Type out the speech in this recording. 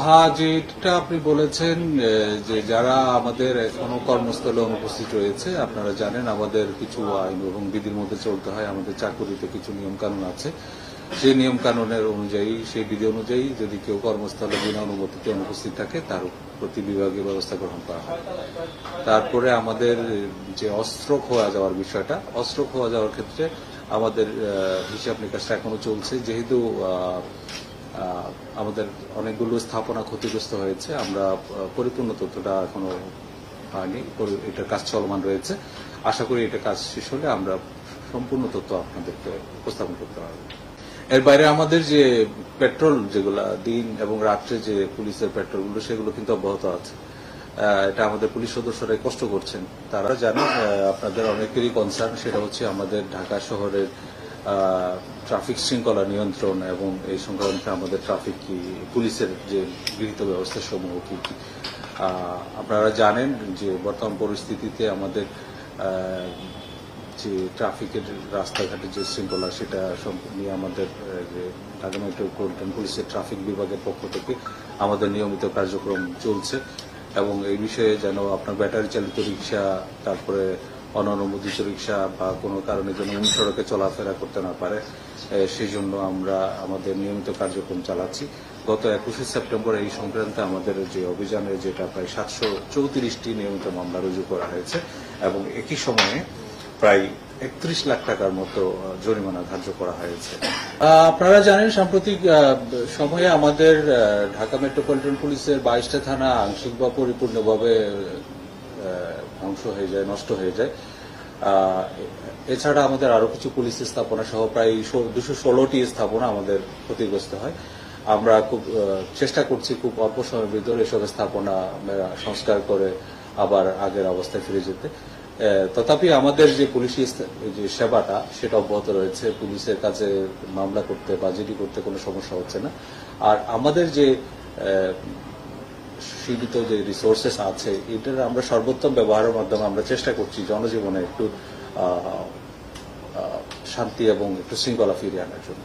হ্যাঁ, যেটা আপনি বলেছেন যে যারা আমাদের এখনো কর্মস্থলে অনুপস্থিত রয়েছে, আপনারা জানেন আমাদের কিছু আইন এবং বিধির মধ্যে চলতে হয়। আমাদের চাকুরিতে কিছু নিয়ম কানুন আছে। সেই নিয়ম কানুনের অনুযায়ী, সেই বিধি অনুযায়ী যদি কেউ কর্মস্থলে বিনা অনুমতিতে অনুপস্থিত থাকে তার প্রতি বিভাগীয় ব্যবস্থা গ্রহণ করা হয়। তারপরে আমাদের যে অস্ত্র খোয়া যাওয়ার বিষয়টা, অস্ত্র খোয়া যাওয়ার ক্ষেত্রে আমাদের হিসাব নিকাশটা এখনো চলছে। যেহেতু আমাদের অনেকগুলো স্থাপনা ক্ষতিগ্রস্ত হয়েছে, আমরা পরিপূর্ণ তথ্যটা এখনো পাইনি, এটার কাজ চলমান রয়েছে। আশা করি এটা কাজ শেষ হলে আমরা সম্পূর্ণ তথ্য আপনাদেরকে উপস্থাপন করতে পারবো। এর বাইরে আমাদের যে পেট্রোল, যেগুলা দিন এবং রাত্রে যে পুলিশের পেট্রোলগুলো, সেগুলো কিন্তু অব্যাহত আছে। এটা আমাদের পুলিশ সদস্যরাই কষ্ট করছেন। তারা জানেন, আপনাদের অনেকেরই কনসার্ন, সেটা হচ্ছে আমাদের ঢাকা শহরের ট্রাফিক শৃঙ্খলা নিয়ন্ত্রণ এবং এই সংক্রান্ত আমাদের ট্রাফিক কি পুলিশের যে গৃহীত ব্যবস্থা সমূহ কি কি। আপনারা জানেন যে বর্তমান পরিস্থিতিতে আমাদের যে ট্রাফিকের রাস্তাঘাটের যে শৃঙ্খলা, সেটা নিয়ে আমাদের ঢাকা মেট্রোপলিটন পুলিশের ট্রাফিক বিভাগের পক্ষ থেকে আমাদের নিয়মিত কার্যক্রম চলছে এবং এই বিষয়ে যেন আপনার ব্যাটারি চালিত রিক্সা, তারপরে অননুমোদিত রিক্সা বা কোনো কারণে যেন সড়কে চলাফেরা করতে না পারে, সেই জন্য আমরা আমাদের নিয়মিত কার্যক্রম চালাচ্ছি। গত 21শে সেপ্টেম্বর এই সংক্রান্তে আমাদের যে অভিযানে যেটা প্রায় 734টি নিয়মিত মামলা রুজু করা হয়েছে এবং একই সময়ে প্রায় 31 লাখ টাকার মতো জরিমানা ধার্য করা হয়েছে। আপনারা জানেন সাম্প্রতিক সময়ে আমাদের ঢাকা মেট্রোপলিটন পুলিশের 22টা থানা আংশিক বা পরিপূর্ণভাবে ধ্বংস হয়ে যায়, নষ্ট হয়ে যায়। এছাড়া আমাদের আরো কিছু পুলিশ স্থাপনা সহ প্রায় 216টি স্থাপনা আমাদের ক্ষতিগ্রস্ত হয়। আমরা খুব চেষ্টা করছি খুব অল্প সময়ের ভিতরে এসব স্থাপনা সংস্কার করে আবার আগের অবস্থায় ফিরে যেতে। তথাপি আমাদের যে পুলিশি যে সেবাটা, সেটা অব্যাহত রয়েছে। পুলিশের কাছে মামলা করতে বা জিডি করতে কোনো সমস্যা হচ্ছে না। আর আমাদের যে সীমিত যে রিসোর্সেস আছে, এটার আমরা সর্বোত্তম ব্যবহারের মাধ্যমে আমরা চেষ্টা করছি জনজীবনে একটু শান্তি এবং একটু শৃঙ্খলা ফিরিয়ে আনার জন্য।